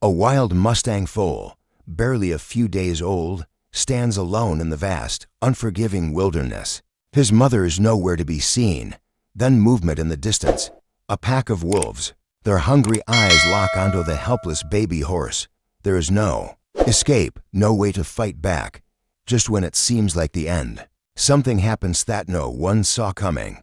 A wild Mustang foal, barely a few days old, stands alone in the vast, unforgiving wilderness. His mother is nowhere to be seen. Then movement in the distance. A pack of wolves. Their hungry eyes lock onto the helpless baby horse. There is no escape, no way to fight back. Just when it seems like the end, something happens that no one saw coming.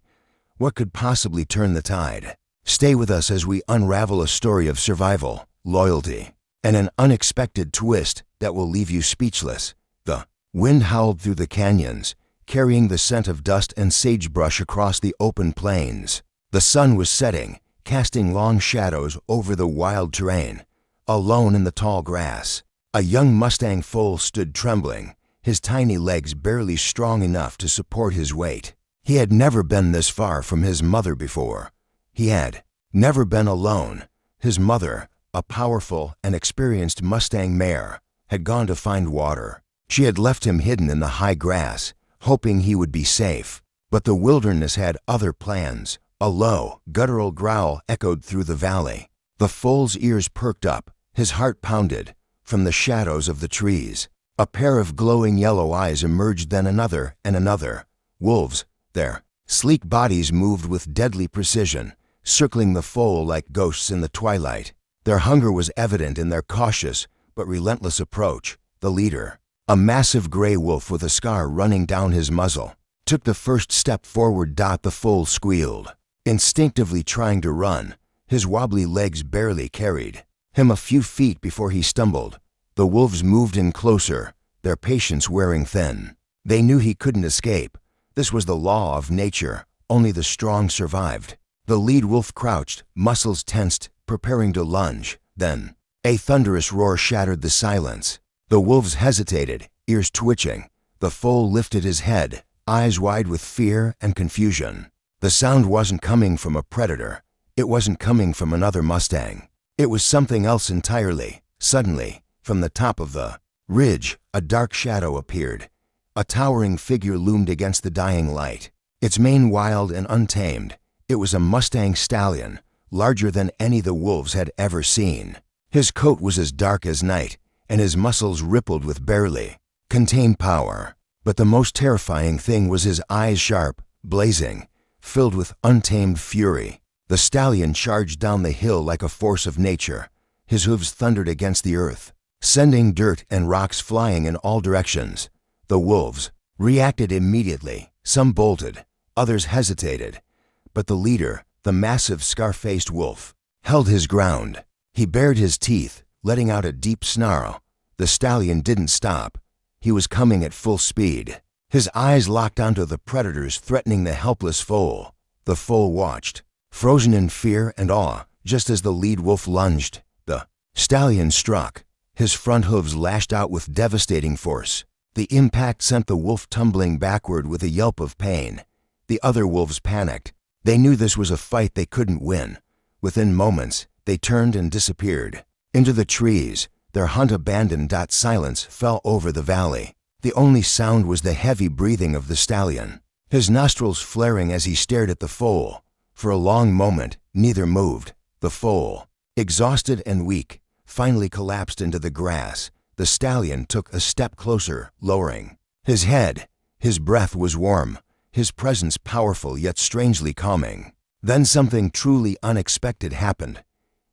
What could possibly turn the tide? Stay with us as we unravel a story of survival, loyalty, and an unexpected twist that will leave you speechless. The wind howled through the canyons, carrying the scent of dust and sagebrush across the open plains. The sun was setting, casting long shadows over the wild terrain. Alone in the tall grass, a young Mustang foal stood trembling, his tiny legs barely strong enough to support his weight. He had never been this far from his mother before. He had never been alone. His mother, a powerful and experienced Mustang mare, had gone to find water. She had left him hidden in the high grass, hoping he would be safe. But the wilderness had other plans. A low, guttural growl echoed through the valley. The foal's ears perked up, his heart pounded. From the shadows of the trees, a pair of glowing yellow eyes emerged, then another and another. Wolves, their sleek bodies moved with deadly precision, circling the foal like ghosts in the twilight. Their hunger was evident in their cautious but relentless approach. The leader, a massive gray wolf with a scar running down his muzzle, took the first step forward. The foal squealed, instinctively trying to run. His wobbly legs barely carried him a few feet before he stumbled. The wolves moved in closer, their patience wearing thin. They knew he couldn't escape. This was the law of nature. Only the strong survived. The lead wolf crouched, muscles tensed, preparing to lunge. Then, a thunderous roar shattered the silence. The wolves hesitated, ears twitching. The foal lifted his head, eyes wide with fear and confusion. The sound wasn't coming from a predator. It wasn't coming from another Mustang. It was something else entirely. Suddenly, from the top of the ridge, a dark shadow appeared. A towering figure loomed against the dying light, its mane wild and untamed. It was a Mustang stallion, larger than any the wolves had ever seen. His coat was as dark as night, and his muscles rippled with barely contained power. But the most terrifying thing was his eyes, sharp, blazing, filled with untamed fury. The stallion charged down the hill like a force of nature. His hooves thundered against the earth, sending dirt and rocks flying in all directions. The wolves reacted immediately. Some bolted, others hesitated. But the leader, the massive scar-faced wolf, held his ground. He bared his teeth, letting out a deep snarl. The stallion didn't stop. He was coming at full speed. His eyes locked onto the predators threatening the helpless foal. The foal watched, frozen in fear and awe, just as the lead wolf lunged. The stallion struck. His front hooves lashed out with devastating force. The impact sent the wolf tumbling backward with a yelp of pain. The other wolves panicked. They knew this was a fight they couldn't win. Within moments, they turned and disappeared into the trees. Their hunt abandoned. Silence fell over the valley. The only sound was the heavy breathing of the stallion, his nostrils flaring as he stared at the foal. For a long moment, neither moved. The foal, exhausted and weak, finally collapsed into the grass. The stallion took a step closer, lowering his head. His breath was warm, his presence powerful yet strangely calming. Then something truly unexpected happened.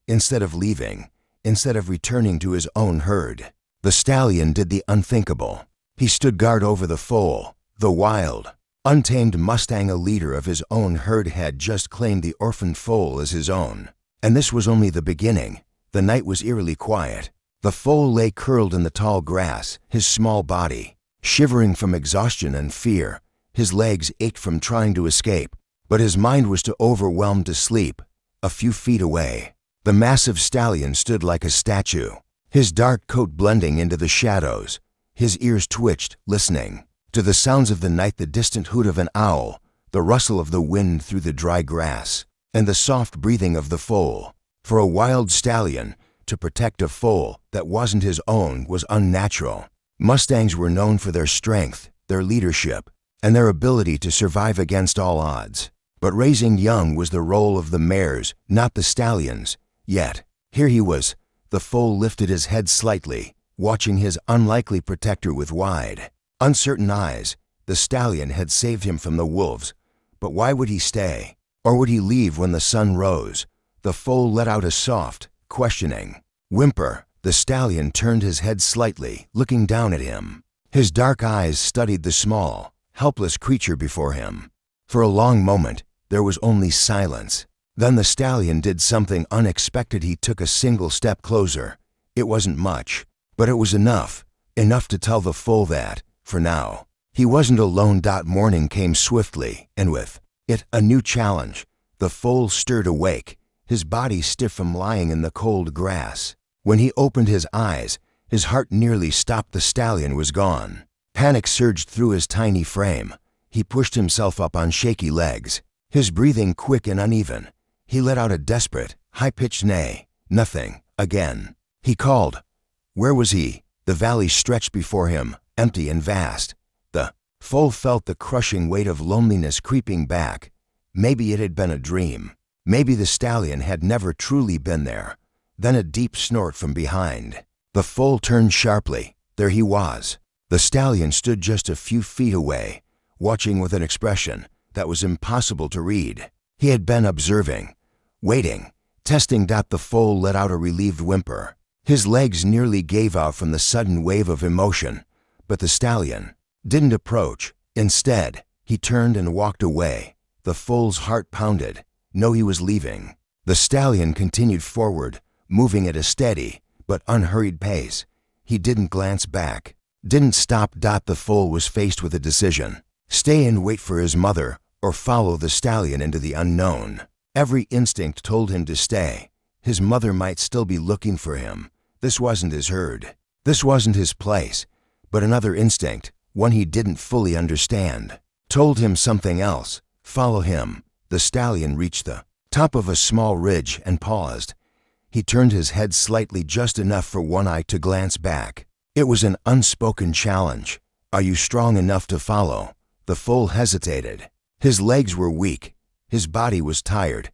Instead of leaving, instead of returning to his own herd, the stallion did the unthinkable. He stood guard over the foal. The wild, untamed Mustang, a leader of his own herd, had just claimed the orphaned foal as his own. And this was only the beginning. The night was eerily quiet. The foal lay curled in the tall grass, his small body shivering from exhaustion and fear. His legs ached from trying to escape, but his mind was too overwhelmed to sleep. A few feet away, the massive stallion stood like a statue, his dark coat blending into the shadows. His ears twitched, listening to the sounds of the night, the distant hoot of an owl, the rustle of the wind through the dry grass, and the soft breathing of the foal. For a wild stallion, to protect a foal that wasn't his own was unnatural. Mustangs were known for their strength, their leadership, and their ability to survive against all odds. But raising young was the role of the mares, not the stallions. Yet, here he was, The foal lifted his head slightly, watching his unlikely protector with wide, uncertain eyes. The stallion had saved him from the wolves, but why would he stay? Or would he leave when the sun rose? The foal let out a soft, questioning whimper. The stallion turned his head slightly, looking down at him. His dark eyes studied the small, helpless creature before him. For a long moment, there was only silence. Then the stallion did something unexpected. He took a single step closer. It wasn't much, but it was enough to tell the foal that, for now, he wasn't alone. Morning came swiftly, and with it, a new challenge. The foal stirred awake, his body stiff from lying in the cold grass. When he opened his eyes, his heart nearly stopped. The stallion was gone. Panic surged through his tiny frame. He pushed himself up on shaky legs, his breathing quick and uneven. He let out a desperate, high-pitched neigh. Nothing. Again. He called. Where was he? The valley stretched before him, empty and vast. The foal felt the crushing weight of loneliness creeping back. Maybe it had been a dream. Maybe the stallion had never truly been there. Then a deep snort from behind. The foal turned sharply. There he was. The stallion stood just a few feet away, watching with an expression that was impossible to read. He had been observing, waiting, testing. The foal let out a relieved whimper. His legs nearly gave out from the sudden wave of emotion, but the stallion didn't approach. Instead, he turned and walked away. The foal's heart pounded. No, he was leaving. The stallion continued forward, moving at a steady but unhurried pace. He didn't glance back, didn't stop. The foal was faced with a decision: stay and wait for his mother, or follow the stallion into the unknown. Every instinct told him to stay. His mother might still be looking for him. This wasn't his herd. This wasn't his place. But another instinct, one he didn't fully understand, told him something else. Follow him. The stallion reached the top of a small ridge and paused. He turned his head slightly, just enough for one eye to glance back. It was an unspoken challenge. Are you strong enough to follow? The foal hesitated. His legs were weak. His body was tired.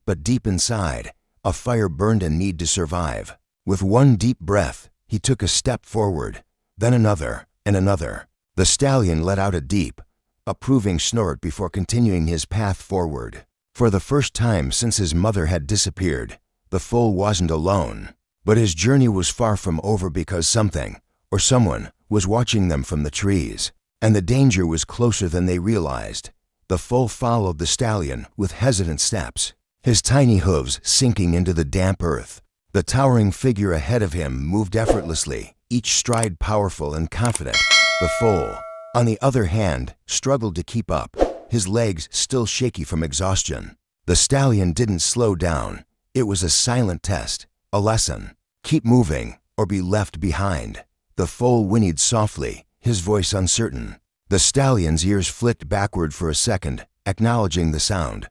But deep inside, a fire burned a need to survive. With one deep breath, he took a step forward, then another, and another. The stallion let out a deep, approving snort before continuing his path forward. For the first time since his mother had disappeared, the foal wasn't alone. But his journey was far from over, because something, or someone, was watching them from the trees. And the danger was closer than they realized. The foal followed the stallion with hesitant steps, his tiny hooves sinking into the damp earth. The towering figure ahead of him moved effortlessly, each stride powerful and confident. The foal, on the other hand, struggled to keep up, his legs still shaky from exhaustion. The stallion didn't slow down. It was a silent test, a lesson. Keep moving, or be left behind. The foal whinnied softly, his voice uncertain. The stallion's ears flicked backward for a second, acknowledging the sound.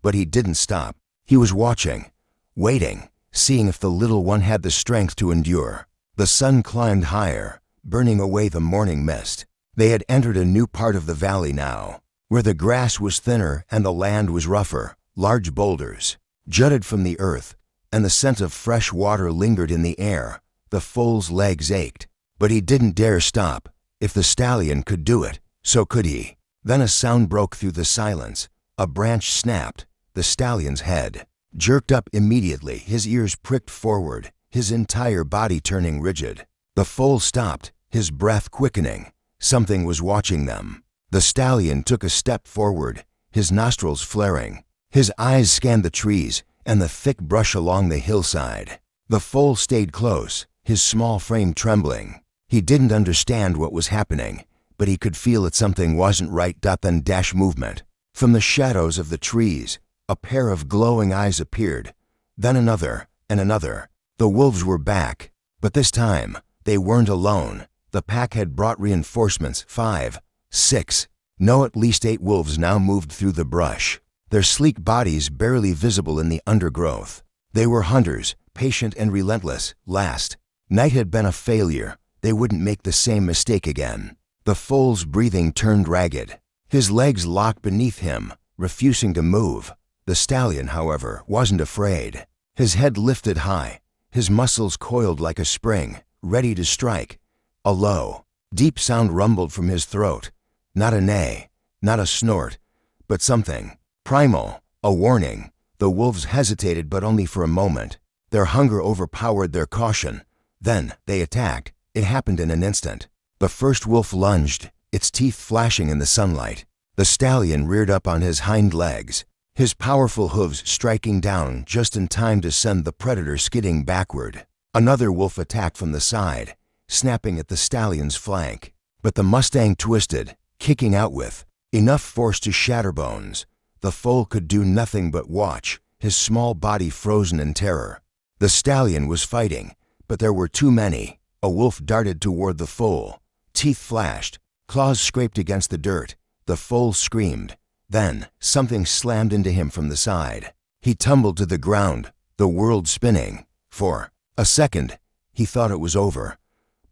But he didn't stop. He was watching, waiting, seeing if the little one had the strength to endure. The sun climbed higher, burning away the morning mist. They had entered a new part of the valley now, where the grass was thinner and the land was rougher. Large boulders jutted from the earth, and the scent of fresh water lingered in the air. The foal's legs ached, but he didn't dare stop. If the stallion could do it, so could he. Then a sound broke through the silence. A branch snapped. The stallion's head jerked up immediately, his ears pricked forward, his entire body turning rigid. The foal stopped, his breath quickening. Something was watching them. The stallion took a step forward, his nostrils flaring. His eyes scanned the trees and the thick brush along the hillside. The foal stayed close, his small frame trembling. He didn't understand what was happening, but he could feel that something wasn't right. Then dash movement. From the shadows of the trees, a pair of glowing eyes appeared. Then another, and another. The wolves were back, but this time, they weren't alone. The pack had brought reinforcements. 5, 6, no, at least 8 wolves now moved through the brush, their sleek bodies barely visible in the undergrowth. They were hunters, patient and relentless. Last night had been a failure. They wouldn't make the same mistake again. The foal's breathing turned ragged. His legs locked beneath him, refusing to move. The stallion, however, wasn't afraid. His head lifted high, his muscles coiled like a spring, ready to strike. A low, deep sound rumbled from his throat. Not a neigh, not a snort, but something primal, a warning. The wolves hesitated, but only for a moment. Their hunger overpowered their caution. Then they attacked. It happened in an instant. The first wolf lunged, its teeth flashing in the sunlight. The stallion reared up on his hind legs, his powerful hooves striking down just in time to send the predator skidding backward. Another wolf attacked from the side, snapping at the stallion's flank. But the Mustang twisted, kicking out with enough force to shatter bones. The foal could do nothing but watch, his small body frozen in terror. The stallion was fighting, but there were too many. A wolf darted toward the foal. Teeth flashed, claws scraped against the dirt. The foal screamed. Then something slammed into him from the side. He tumbled to the ground, the world spinning. For a second, he thought it was over.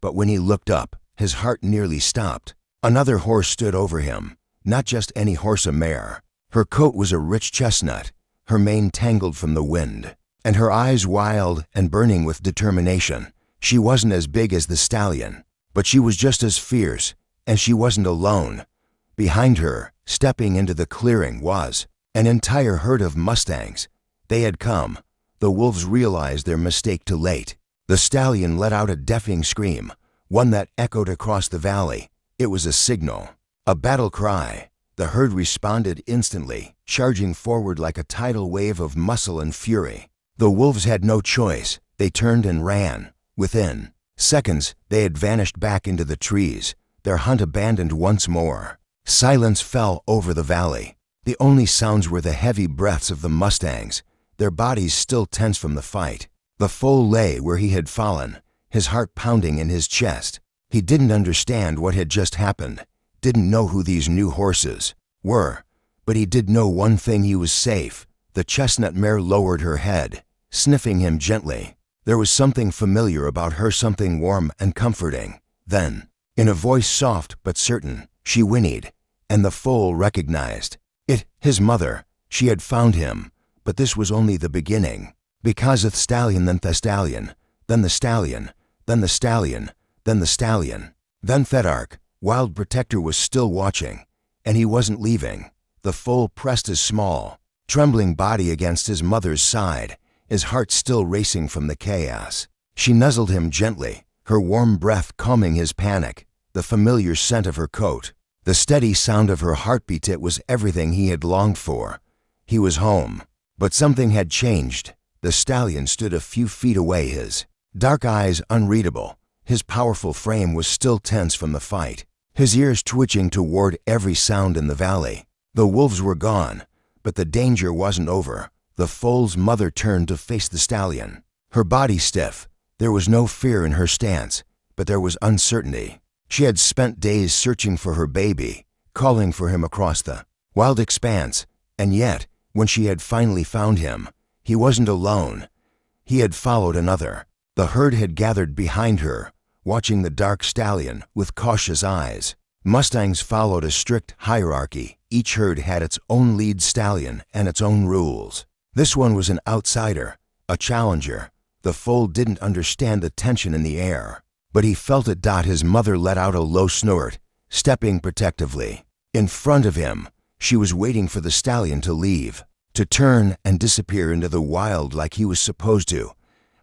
But when he looked up, his heart nearly stopped. Another horse stood over him. Not just any horse, a mare. Her coat was a rich chestnut, her mane tangled from the wind, and her eyes wild and burning with determination. She wasn't as big as the stallion, but she was just as fierce, and she wasn't alone. Behind her, stepping into the clearing, was an entire herd of Mustangs. They had come. The wolves realized their mistake too late. The stallion let out a deafening scream, one that echoed across the valley. It was a signal, a battle cry. The herd responded instantly, charging forward like a tidal wave of muscle and fury. The wolves had no choice. They turned and ran. Within seconds, they had vanished back into the trees, their hunt abandoned once more. Silence fell over the valley. The only sounds were the heavy breaths of the Mustangs, their bodies still tense from the fight. The foal lay where he had fallen, his heart pounding in his chest. He didn't understand what had just happened, didn't know who these new horses were, but he did know one thing: he was safe. The chestnut mare lowered her head, sniffing him gently. There was something familiar about her, something warm and comforting. Then, in a voice soft but certain, she whinnied, and the foal recognized it, his mother. She had found him, but this was only the beginning. Because the stallion, then the stallion, then the stallion, then the stallion, then the stallion, then Fedark, wild protector, was still watching, and he wasn't leaving. The foal pressed his small, trembling body against his mother's side, his heart still racing from the chaos. She nuzzled him gently, her warm breath calming his panic, the familiar scent of her coat, the steady sound of her heartbeat. It was everything he had longed for. He was home. But something had changed. The stallion stood a few feet away, his dark eyes unreadable. His powerful frame was still tense from the fight, his ears twitching toward every sound in the valley. The wolves were gone, but the danger wasn't over. The foal's mother turned to face the stallion, her body stiff. There was no fear in her stance, but there was uncertainty. She had spent days searching for her baby, calling for him across the wild expanse, and yet, when she had finally found him, he wasn't alone. He had followed another. The herd had gathered behind her, watching the dark stallion with cautious eyes. Mustangs followed a strict hierarchy. Each herd had its own lead stallion and its own rules. This one was an outsider, a challenger. The foal didn't understand the tension in the air, but he felt it. His mother let out a low snort, stepping protectively. In front of him, she was waiting for the stallion to leave, to turn and disappear into the wild like he was supposed to.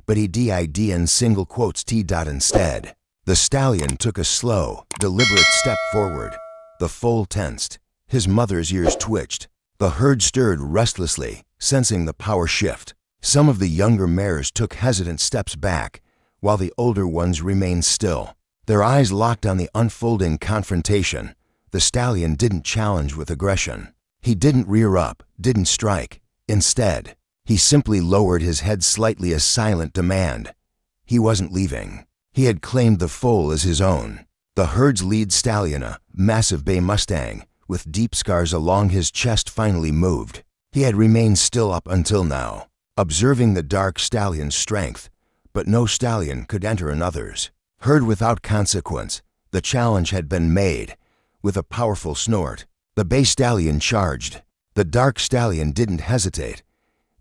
But he did in single quotes t. Instead, the stallion took a slow, deliberate step forward. The foal tensed. His mother's ears twitched. The herd stirred restlessly, sensing the power shift. Some of the younger mares took hesitant steps back, while the older ones remained still, their eyes locked on the unfolding confrontation. The stallion didn't challenge with aggression. He didn't rear up, didn't strike. Instead, he simply lowered his head slightly, a silent demand. He wasn't leaving. He had claimed the foal as his own. The herd's lead stallion, a massive bay Mustang, with deep scars along his chest, finally moved. He had remained still up until now, observing the dark stallion's strength, but no stallion could enter another's herd without consequence. The challenge had been made. With a powerful snort, the bay stallion charged. The dark stallion didn't hesitate.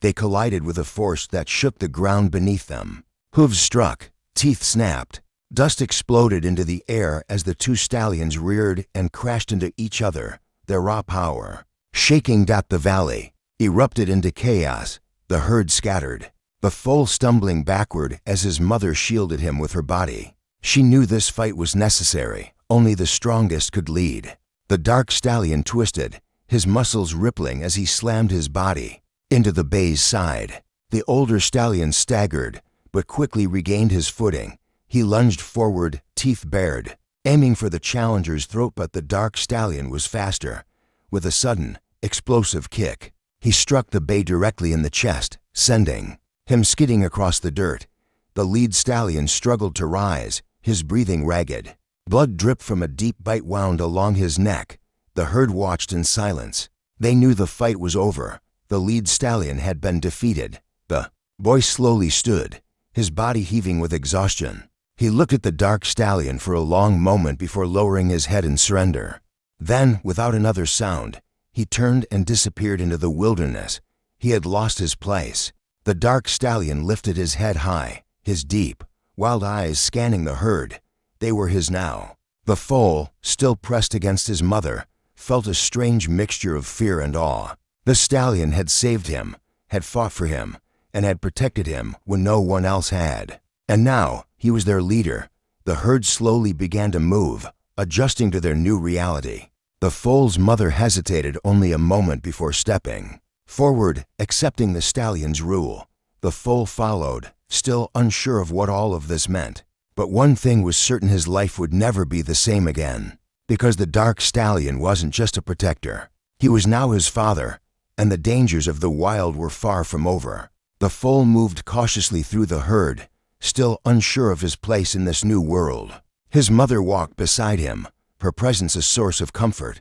They collided with a force that shook the ground beneath them. Hooves struck, teeth snapped. Dust exploded into the air as the two stallions reared and crashed into each other, their raw power, shaking the valley, erupted into chaos. The herd scattered, the foal stumbling backward as his mother shielded him with her body. She knew this fight was necessary. Only the strongest could lead. The dark stallion twisted, his muscles rippling as he slammed his body into the bay's side. The older stallion staggered, but quickly regained his footing. He lunged forward, teeth bared, aiming for the challenger's throat, but the dark stallion was faster. With a sudden, explosive kick, he struck the bay directly in the chest, sending him skidding across the dirt. The lead stallion struggled to rise, his breathing ragged. Blood dripped from a deep bite wound along his neck. The herd watched in silence. They knew the fight was over. The lead stallion had been defeated. The boy slowly stood, his body heaving with exhaustion. He looked at the dark stallion for a long moment before lowering his head in surrender. Then, without another sound, he turned and disappeared into the wilderness. He had lost his place. The dark stallion lifted his head high, his deep, wild eyes scanning the herd. They were his now. The foal, still pressed against his mother, felt a strange mixture of fear and awe. The stallion had saved him, had fought for him, and had protected him when no one else had. And now, he was their leader. The herd slowly began to move, adjusting to their new reality. The foal's mother hesitated only a moment before stepping forward, accepting the stallion's rule. The foal followed, still unsure of what all of this meant. But one thing was certain: his life would never be the same again. Because the dark stallion wasn't just a protector. He was now his father, and the dangers of the wild were far from over. The foal moved cautiously through the herd, still unsure of his place in this new world. His mother walked beside him, her presence a source of comfort.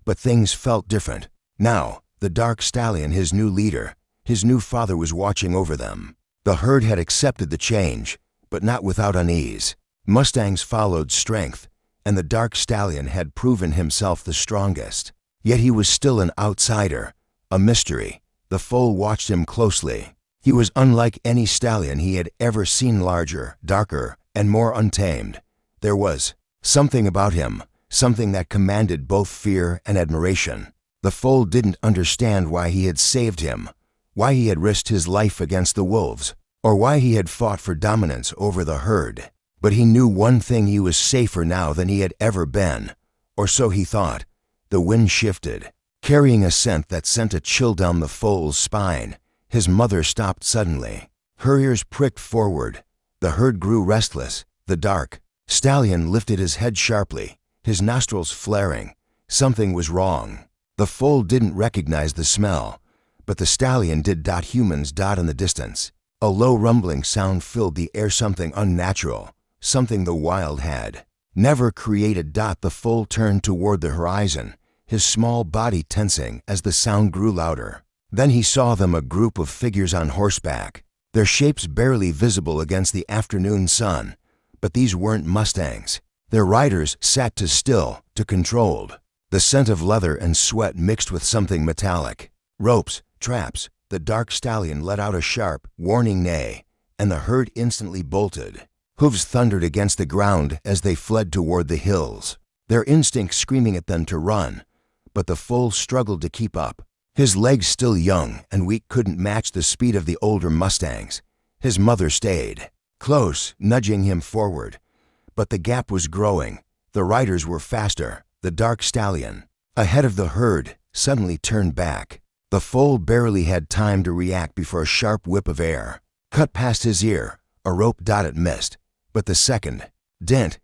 But things felt different. Now, the dark stallion, his new leader, his new father, was watching over them. The herd had accepted the change, but not without unease. Mustangs followed strength, and the dark stallion had proven himself the strongest. Yet he was still an outsider, a mystery. The foal watched him closely. He was unlike any stallion he had ever seen, larger, darker, and more untamed. There was something about him, something that commanded both fear and admiration. The foal didn't understand why he had saved him, why he had risked his life against the wolves, or why he had fought for dominance over the herd. But he knew one thing: he was safer now than he had ever been. Or so he thought. The wind shifted, carrying a scent that sent a chill down the foal's spine. His mother stopped suddenly. Her ears pricked forward. The herd grew restless. The dark stallion lifted his head sharply, his nostrils flaring. Something was wrong. The foal didn't recognize the smell, but the stallion did. Humans in the distance. A low rumbling sound filled the air, something unnatural, something the wild had never created. The foal turned toward the horizon, his small body tensing as the sound grew louder. Then he saw them, a group of figures on horseback, their shapes barely visible against the afternoon sun. But these weren't Mustangs. Their riders sat too still, too controlled. The scent of leather and sweat mixed with something metallic. Ropes, traps. The dark stallion let out a sharp, warning neigh, and the herd instantly bolted. Hooves thundered against the ground as they fled toward the hills, their instinct screaming at them to run. But the foal struggled to keep up. His legs, still young and weak, couldn't match the speed of the older Mustangs. His mother stayed close, nudging him forward. But the gap was growing. The riders were faster. The dark stallion, ahead of the herd, suddenly turned back. The foal barely had time to react before a sharp whip of air cut past his ear. A rope it missed. But the second dent,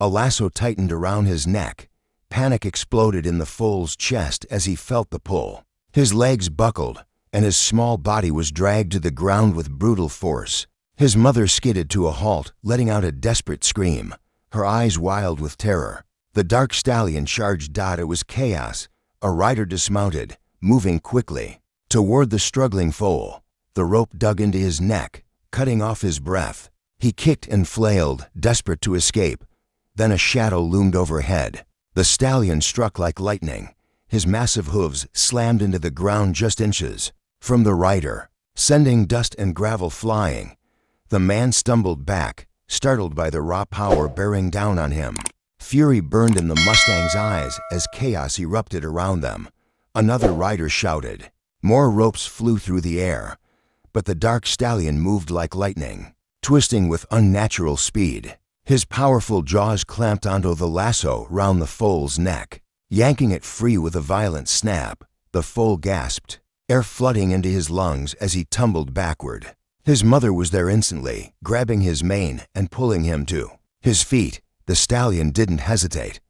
a lasso tightened around his neck. Panic exploded in the foal's chest as he felt the pull. His legs buckled, and his small body was dragged to the ground with brutal force. His mother skidded to a halt, letting out a desperate scream, her eyes wild with terror. The dark stallion charged. It was chaos. A rider dismounted, moving quickly toward the struggling foal. The rope dug into his neck, cutting off his breath. He kicked and flailed, desperate to escape. Then a shadow loomed overhead. The stallion struck like lightning. His massive hooves slammed into the ground just inches from the rider, sending dust and gravel flying. The man stumbled back, startled by the raw power bearing down on him. Fury burned in the Mustang's eyes as chaos erupted around them. Another rider shouted. More ropes flew through the air, but the dark stallion moved like lightning, twisting with unnatural speed. His powerful jaws clamped onto the lasso round the foal's neck, yanking it free with a violent snap. The foal gasped, air flooding into his lungs as he tumbled backward. His mother was there instantly, grabbing his mane and pulling him to his feet. The stallion didn't hesitate.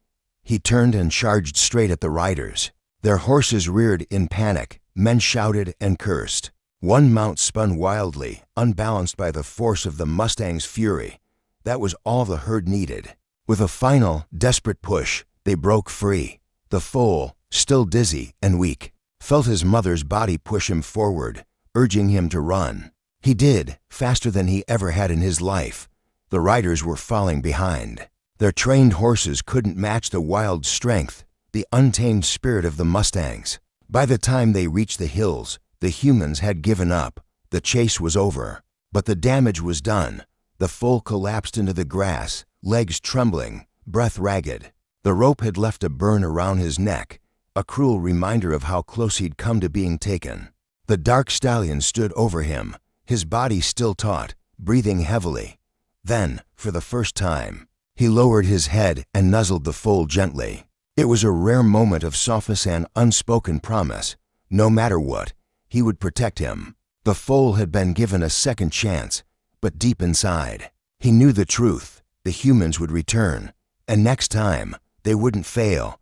He turned and charged straight at the riders. Their horses reared in panic. Men shouted and cursed. One mount spun wildly, unbalanced by the force of the Mustang's fury. That was all the herd needed. With a final, desperate push, they broke free. The foal, still dizzy and weak, felt his mother's body push him forward, urging him to run. He did, faster than he ever had in his life. The riders were falling behind. Their trained horses couldn't match the wild strength, the untamed spirit of the Mustangs. By the time they reached the hills, the humans had given up. The chase was over, but the damage was done. The foal collapsed into the grass, legs trembling, breath ragged. The rope had left a burn around his neck, a cruel reminder of how close he'd come to being taken. The dark stallion stood over him, his body still taut, breathing heavily. Then, for the first time, he lowered his head and nuzzled the foal gently. It was a rare moment of softness and unspoken promise. No matter what, he would protect him. The foal had been given a second chance, but deep inside, he knew the truth. The humans would return, and next time, they wouldn't fail.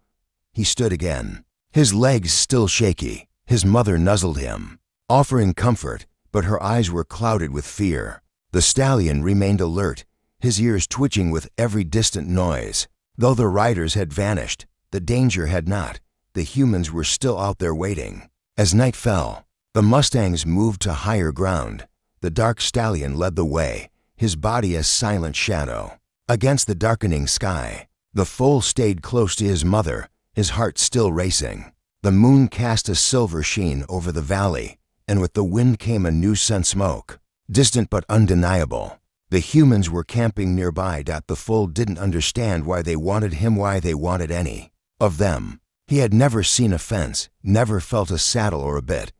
He stood again, his legs still shaky. His mother nuzzled him, offering comfort, but her eyes were clouded with fear. The stallion remained alert, his ears twitching with every distant noise. Though the riders had vanished, the danger had not. The humans were still out there waiting. As night fell, the Mustangs moved to higher ground. The dark stallion led the way, his body a silent shadow. Against the darkening sky, the foal stayed close to his mother, his heart still racing. The moon cast a silver sheen over the valley, and with the wind came a new scent smoke, distant but undeniable. The humans were camping nearby. The foal didn't understand why they wanted him, why they wanted any of them. He had never seen a fence, never felt a saddle or a bit.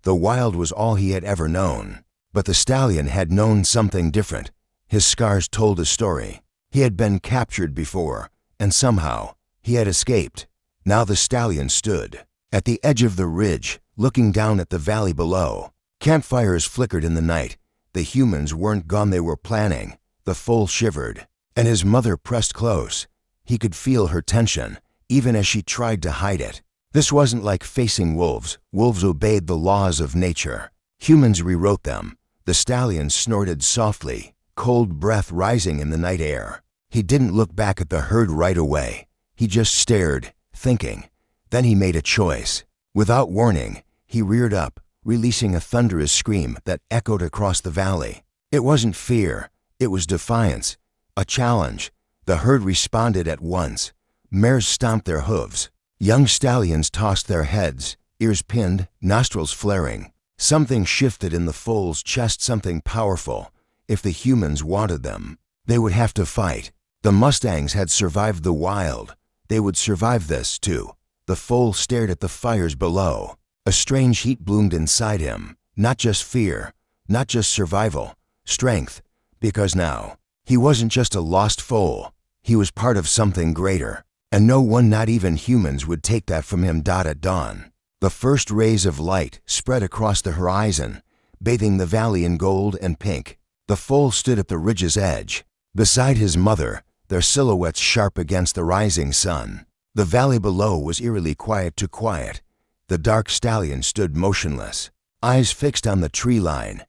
The wild was all he had ever known. But the stallion had known something different. His scars told a story. He had been captured before, and somehow he had escaped. Now the stallion stood at the edge of the ridge, looking down at the valley below. Campfires flickered in the night. The humans weren't gone, they were planning. The foal shivered, and his mother pressed close. He could feel her tension, even as she tried to hide it. This wasn't like facing wolves. Wolves obeyed the laws of nature. Humans rewrote them. The stallion snorted softly, cold breath rising in the night air. He didn't look back at the herd right away. He just stared, thinking. Then he made a choice. Without warning, he reared up, releasing a thunderous scream that echoed across the valley. It wasn't fear, it was defiance, a challenge. The herd responded at once. Mares stomped their hooves. Young stallions tossed their heads, ears pinned, nostrils flaring. Something shifted in the foal's chest, something powerful. If the humans wanted them, they would have to fight. The Mustangs had survived the wild. They would survive this, too. The foal stared at the fires below. A strange heat bloomed inside him. Not just fear, not just survival, strength. Because now, he wasn't just a lost foal. He was part of something greater. And no one, not even humans, would take that from him. At dawn, the first rays of light spread across the horizon, bathing the valley in gold and pink. The foal stood at the ridge's edge, beside his mother, their silhouettes sharp against the rising sun. The valley below was eerily quiet, too quiet. The dark stallion stood motionless, eyes fixed on the tree line.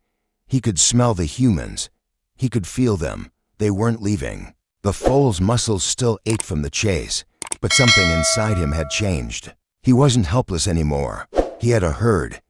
He could smell the humans. He could feel them. They weren't leaving. The foal's muscles still ached from the chase, but something inside him had changed. He wasn't helpless anymore. He had a herd.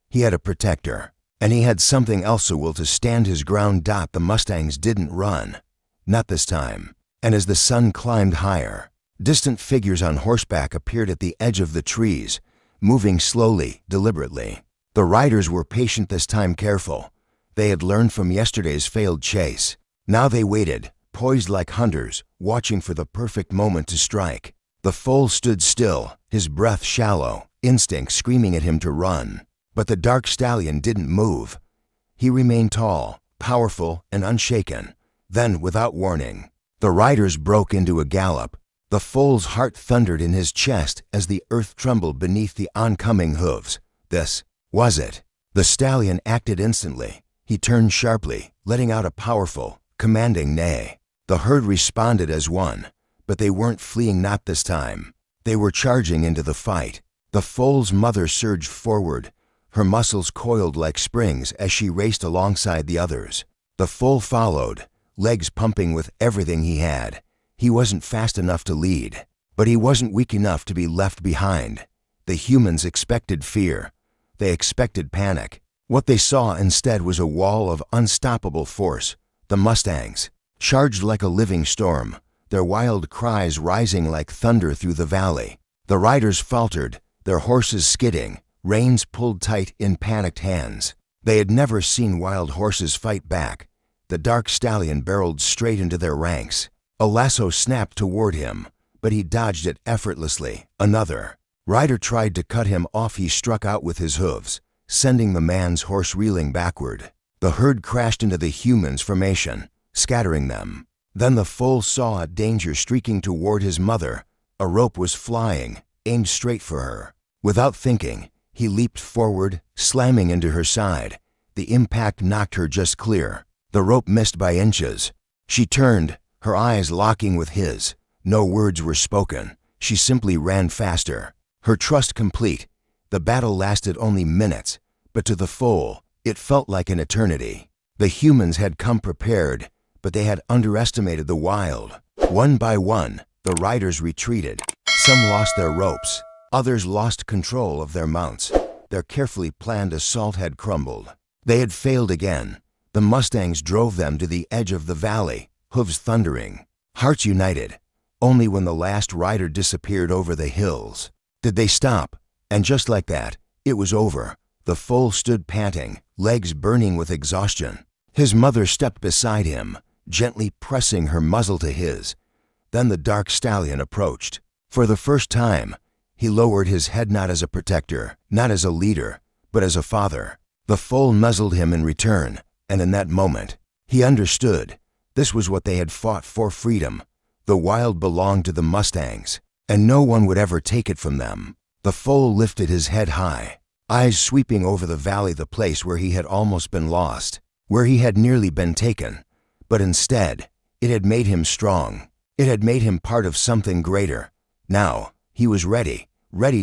He had a protector. And he had something else, a will to stand his ground. The Mustangs didn't run. Not this time. And as the sun climbed higher, distant figures on horseback appeared at the edge of the trees, moving slowly, deliberately. The riders were patient this time, careful. They had learned from yesterday's failed chase. Now they waited, poised like hunters, watching for the perfect moment to strike. The foal stood still, his breath shallow, instinct screaming at him to run. But the dark stallion didn't move. He remained tall, powerful, and unshaken. Then, without warning, the riders broke into a gallop. The foal's heart thundered in his chest as the earth trembled beneath the oncoming hooves. This was it. The stallion acted instantly. He turned sharply, letting out a powerful, commanding neigh. The herd responded as one, but they weren't fleeing not this time. They were charging into the fight. The foal's mother surged forward, her muscles coiled like springs as she raced alongside the others. The foal followed, legs pumping with everything he had. He wasn't fast enough to lead, but he wasn't weak enough to be left behind. The humans expected fear. They expected panic. What they saw instead was a wall of unstoppable force. The Mustangs charged like a living storm, their wild cries rising like thunder through the valley. The riders faltered, their horses skidding, reins pulled tight in panicked hands. They had never seen wild horses fight back. The dark stallion barreled straight into their ranks. A lasso snapped toward him, but he dodged it effortlessly. Another rider tried to cut him off. He struck out with his hooves, sending the man's horse reeling backward. The herd crashed into the humans' formation, scattering them. Then the foal saw a danger streaking toward his mother. A rope was flying, aimed straight for her. Without thinking, he leaped forward, slamming into her side. The impact knocked her just clear. The rope missed by inches. She turned, her eyes locking with his. No words were spoken. She simply ran faster. Her trust complete. The battle lasted only minutes, but to the foal, it felt like an eternity. The humans had come prepared, but they had underestimated the wild. One by one, the riders retreated. Some lost their ropes. Others lost control of their mounts. Their carefully planned assault had crumbled. They had failed again. The Mustangs drove them to the edge of the valley, hooves thundering, hearts united. Only when the last rider disappeared over the hills did they stop. And just like that, it was over. The foal stood panting, legs burning with exhaustion. His mother stepped beside him, gently pressing her muzzle to his. Then the dark stallion approached. For the first time, he lowered his head, not as a protector, not as a leader, but as a father. The foal nuzzled him in return, and in that moment, he understood. This was what they had fought for: freedom. The wild belonged to the Mustangs, and no one would ever take it from them. The foal lifted his head high, eyes sweeping over the valley, the place where he had almost been lost, where he had nearly been taken. But instead, it had made him strong. It had made him part of something greater. Now, he was ready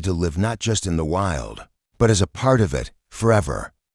to live not just in the wild, but as a part of it, forever.